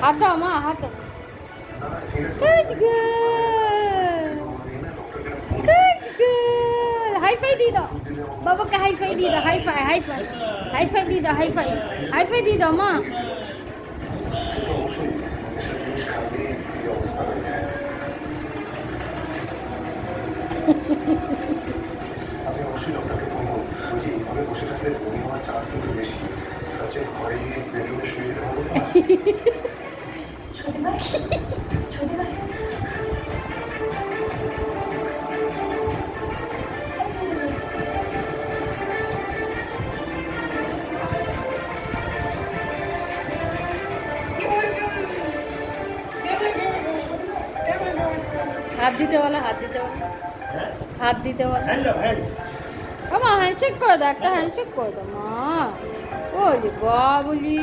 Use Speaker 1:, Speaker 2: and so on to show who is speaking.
Speaker 1: হাত দাও মা, হাত দাও। Good girl. Good girl. High five দিয়ে দাও বাবাকে, হাই ফাই দিয়ে দাও, high five, high five, high five দিয়ে দাও, হাই ফাই, হাই ফাই দিয়ে দাও মা।
Speaker 2: আমি অবশ্যই ডক্টরকে ফোন করবো, বলছি এইভাবে বসে থাকলে বমি হওয়ার চান্স কিন্তু বেশি। হচ্ছে ঘরে গিয়ে বেডরুমে শুয়ে যেতে হবে না।
Speaker 1: হাত দিতে বলো, হাত দিতে বলো, হাত দিতে বলো। মা হ্যান্ডশেক করে দাও, একটা হ্যান্ডশেক করে দাও মা। ওলি বাবুলি।